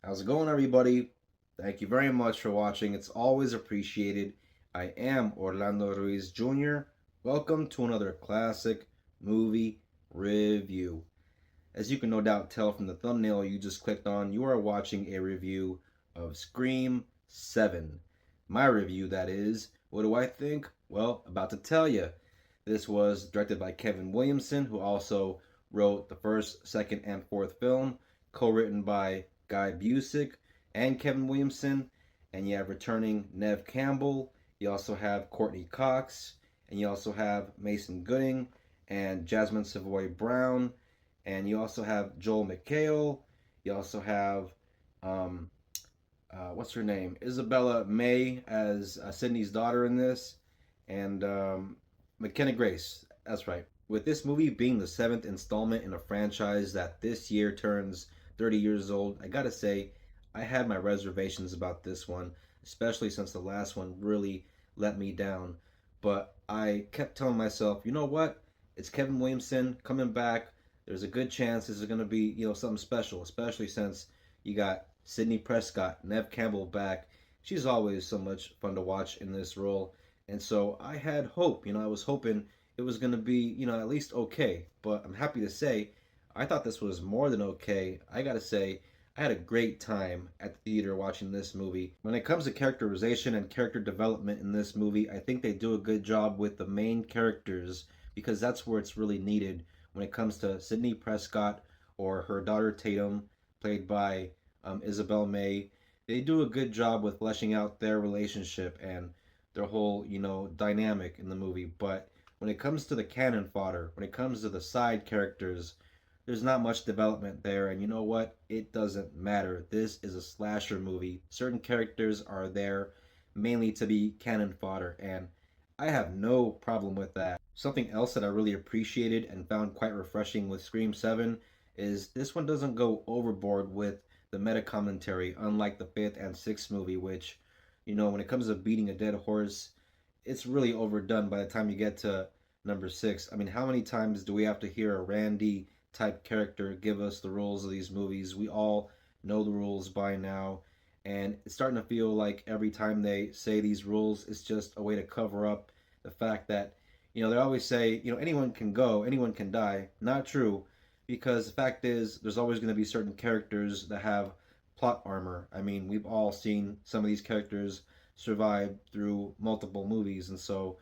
How's it going, everybody? Thank you very much for watching. It's always appreciated. I am Orlando Ruiz Jr. Welcome to another classic movie review. As you can no doubt tell from the thumbnail you just clicked on, you are watching a review of Scream 7. My review, that is. What do I think? Well, about to tell you. This was directed by Kevin Williamson, who also wrote the first, second, and fourth film, co-written by Guy Busick and Kevin Williamson. And you have returning Neve Campbell. You also have Courtney Cox, and you also have Mason Gooding and Jasmine Savoy Brown, and you also have Joel McHale. You also have um, what's her name, Isabella May as Sydney's daughter in this, and McKenna Grace. That's right. With this movie being the seventh installment in a franchise that this year turns 30 years old, I gotta say, I had my reservations about this one, especially since the last one really let me down. But I kept telling myself, you know what? It's Kevin Williamson coming back. There's a good chance this is going to be, something special, especially since you got Sydney Prescott, Neve Campbell back. She's always so much fun to watch in this role. And so I had hope, I was hoping it was going to be, at least okay. But I'm happy to say I thought this was more than okay. I got to say, I had a great time at the theater watching this movie. When it comes to characterization and character development in this movie, I think they do a good job with the main characters because that's where it's really needed when it comes to Sydney Prescott or her daughter Tatum, played by Isabel May. They do a good job with fleshing out their relationship and their whole, dynamic in the movie. But when it comes to the cannon fodder, when it comes to the side characters, there's not much development there. And you know what? It doesn't matter. This is a slasher movie. Certain characters are there mainly to be cannon fodder, and I have no problem with that. Something else that I really appreciated and found quite refreshing with Scream 7 is this one doesn't go overboard with the meta commentary, unlike the fifth and sixth movie, which, when it comes to beating a dead horse, it's really overdone by the time you get to number six. I mean, how many times do we have to hear a Randy type character give us the rules of these movies? We all know the rules by now, and it's starting to feel like every time they say these rules, it's just a way to cover up the fact that, they always say, anyone can go, anyone can die. Not true, because the fact is, there's always going to be certain characters that have plot armor. I mean, we've all seen some of these characters survive through multiple movies, and so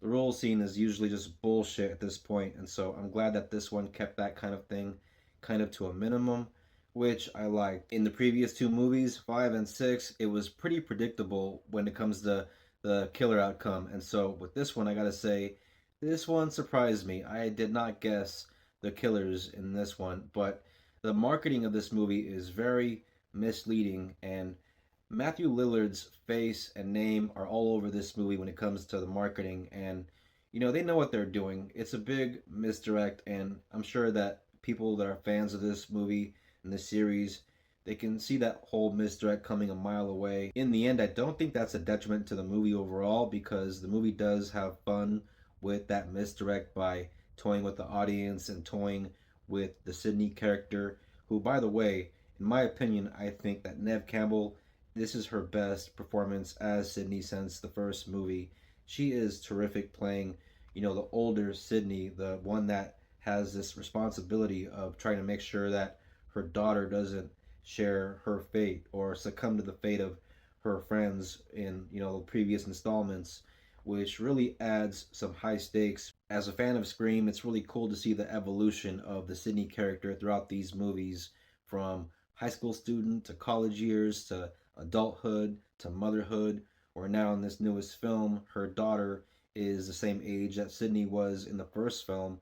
the role scene is usually just bullshit at this point. And so I'm glad that this one kept that kind of thing kind of to a minimum, which I liked. In the previous two movies, 5 and 6, it was pretty predictable when it comes to the killer outcome. And so with this one, I gotta say, this one surprised me. I did not guess the killers in this one, but the marketing of this movie is very misleading, and Matthew Lillard's face and name are all over this movie when it comes to the marketing, and they know what they're doing. It's a big misdirect, and I'm sure that people that are fans of this movie and this series, they can see that whole misdirect coming a mile away. In the end, I don't think that's a detriment to the movie overall, because the movie does have fun with that misdirect by toying with the audience and toying with the Sydney character, who, by the way, in my opinion, I think that Neve Campbell, this is her best performance as Sydney since the first movie. She is terrific playing, the older Sydney, the one that has this responsibility of trying to make sure that her daughter doesn't share her fate or succumb to the fate of her friends in, the previous installments, which really adds some high stakes. As a fan of Scream, it's really cool to see the evolution of the Sydney character throughout these movies, from high school student to college years to adulthood to motherhood, or now in this newest film, her daughter is the same age that Sydney was in the first film,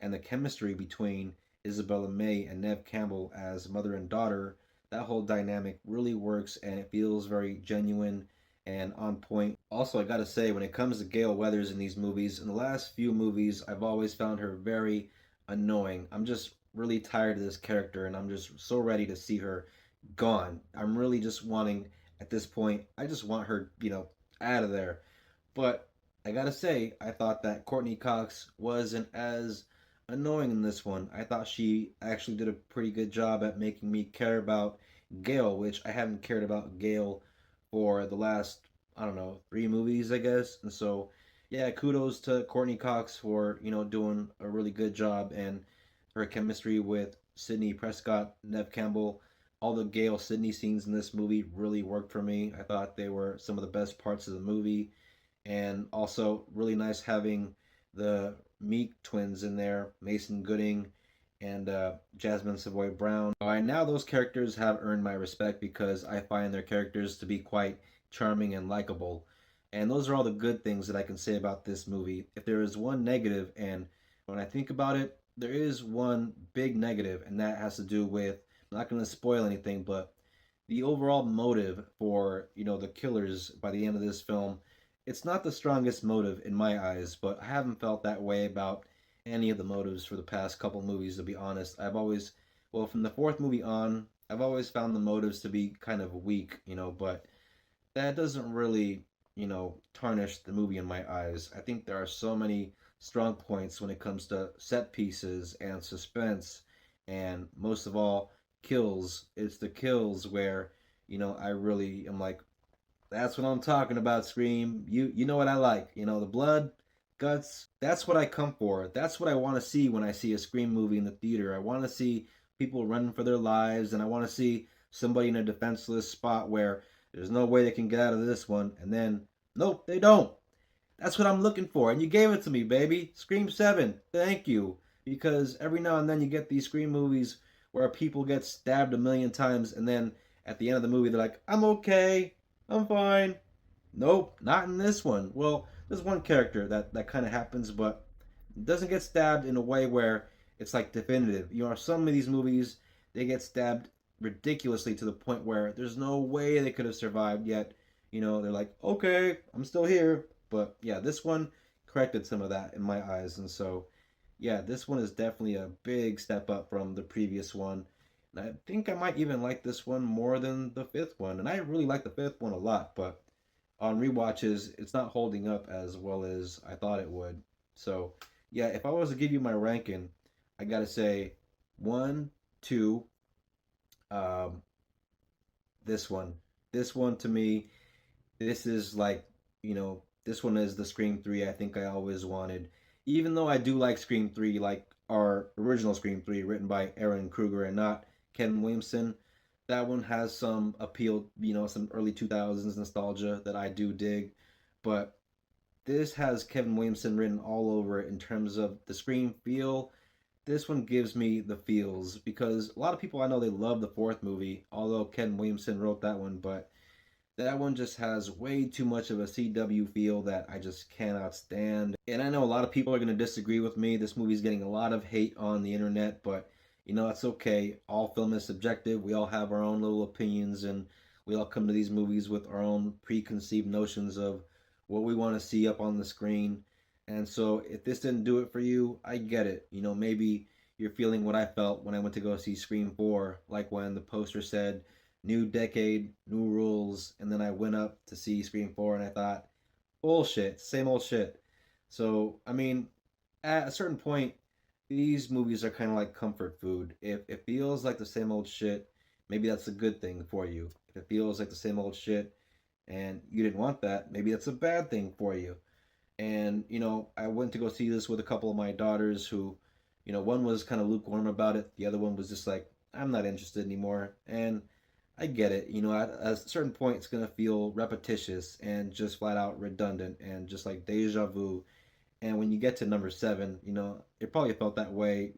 and the chemistry between Isabella May and Neve Campbell as mother and daughter, that whole dynamic really works and it feels very genuine and on point. Also, I gotta say, when it comes to Gale Weathers in these movies, in the last few movies, I've always found her very annoying. I'm just really tired of this character, and I'm just so ready to see her gone. I'm really just wanting, at this point, I just want her, out of there. But I gotta say, I thought that Courtney Cox wasn't as annoying in this one. I thought she actually did a pretty good job at making me care about Gale, which I haven't cared about Gale for the last, I don't know, three movies, I guess. And so, yeah, kudos to Courtney Cox for, doing a really good job, and her chemistry with Sydney Prescott, Neve Campbell. All the Gale Sydney scenes in this movie really worked for me. I thought they were some of the best parts of the movie. And also, really nice having the Meek twins in there, Mason Gooding and Jasmine Savoy Brown. By now, those characters have earned my respect because I find their characters to be quite charming and likable. And those are all the good things that I can say about this movie. If there is one negative, and when I think about it, there is one big negative, and that has to do with, I'm not going to spoil anything, but the overall motive for, the killers by the end of this film, it's not the strongest motive in my eyes, but I haven't felt that way about any of the motives for the past couple movies, to be honest. I've always, well, from the fourth movie on, I've always found the motives to be kind of weak, but that doesn't really, tarnish the movie in my eyes. I think there are so many strong points when it comes to set pieces and suspense, and most of all, kills. It's the kills where, I really am like, that's what I'm talking about, Scream. You know what I like. The blood, guts. That's what I come for. That's what I want to see when I see a Scream movie in the theater. I want to see people running for their lives, and I want to see somebody in a defenseless spot where there's no way they can get out of this one, and then nope, they don't. That's what I'm looking for, and you gave it to me, baby. Scream 7. Thank you. Because every now and then you get these Scream movies where people get stabbed a million times, and then at the end of the movie they're like, I'm okay. I'm fine. Nope, not in this one. Well, there's one character that kind of happens, but doesn't get stabbed in a way where it's like definitive. Some of these movies, they get stabbed ridiculously to the point where there's no way they could have survived, yet, they're like, okay, I'm still here. But yeah, this one corrected some of that in my eyes. And so, yeah, this one is definitely a big step up from the previous one. And I think I might even like this one more than the fifth one. And I really like the fifth one a lot, but on rewatches, it's not holding up as well as I thought it would. So, yeah, if I was to give you my ranking, I gotta say one, two, um, this one. This one to me, this is like, this one is the Scream 3 I think I always wanted. Even though I do like Scream 3, like our original Scream 3, written by Aaron Kruger and not Ken Williamson, that one has some appeal, some early 2000s nostalgia that I do dig. But this has Kevin Williamson written all over it in terms of the Scream feel. This one gives me the feels because a lot of people I know they love the fourth movie, although Ken Williamson wrote that one, but that one just has way too much of a CW feel that I just cannot stand. And I know a lot of people are going to disagree with me. This movie's getting a lot of hate on the internet, but that's okay. All film is subjective. We all have our own little opinions, and we all come to these movies with our own preconceived notions of what we want to see up on the screen. And so if this didn't do it for you, I get it. Maybe you're feeling what I felt when I went to go see Scream 4, like when the poster said, new decade, new rules, and then I went up to see Scream 4 and I thought, bullshit, same old shit. So, I mean, at a certain point, these movies are kind of like comfort food. If it feels like the same old shit, maybe that's a good thing for you. If it feels like the same old shit and you didn't want that, maybe that's a bad thing for you. And, I went to go see this with a couple of my daughters who, one was kind of lukewarm about it. The other one was just like, I'm not interested anymore. And I get it. At a certain point, it's going to feel repetitious and just flat out redundant and just like deja vu. And when you get to number 7, it probably felt that way,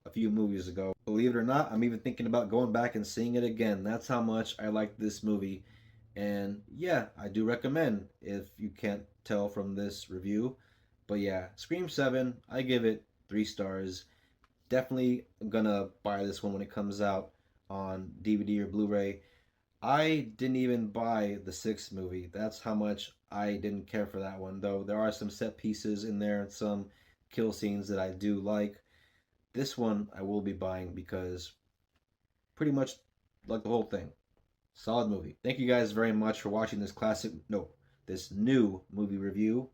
a few movies ago. Believe it or not, I'm even thinking about going back and seeing it again. That's how much I like this movie. And yeah, I do recommend if you can't tell from this review. But yeah, Scream 7, I give it 3 stars. Definitely gonna buy this one when it comes out on DVD or Blu-ray. I didn't even buy the sixth movie. That's how much I didn't care for that one, though there are some set pieces in there and some kill scenes that I do like. This one I will be buying because pretty much like the whole thing. Solid movie. Thank you guys very much for watching this this new movie review.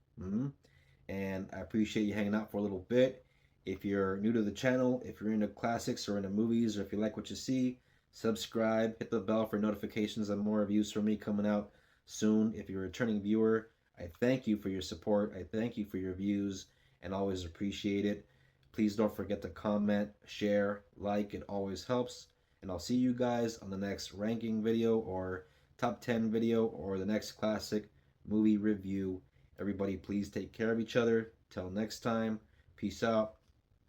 And I appreciate you hanging out for a little bit. If you're new to the channel, if you're into classics or into movies, or if you like what you see, Subscribe, hit the bell for notifications on more reviews from me coming out soon. If you're a returning viewer, I thank you for your support. I thank you for your views and always appreciate it. Please don't forget to comment, share, like. It always helps. And I'll see you guys on the next ranking video or top 10 video or the next classic movie review. Everybody, please take care of each other. Till next time, peace out.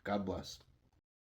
God bless.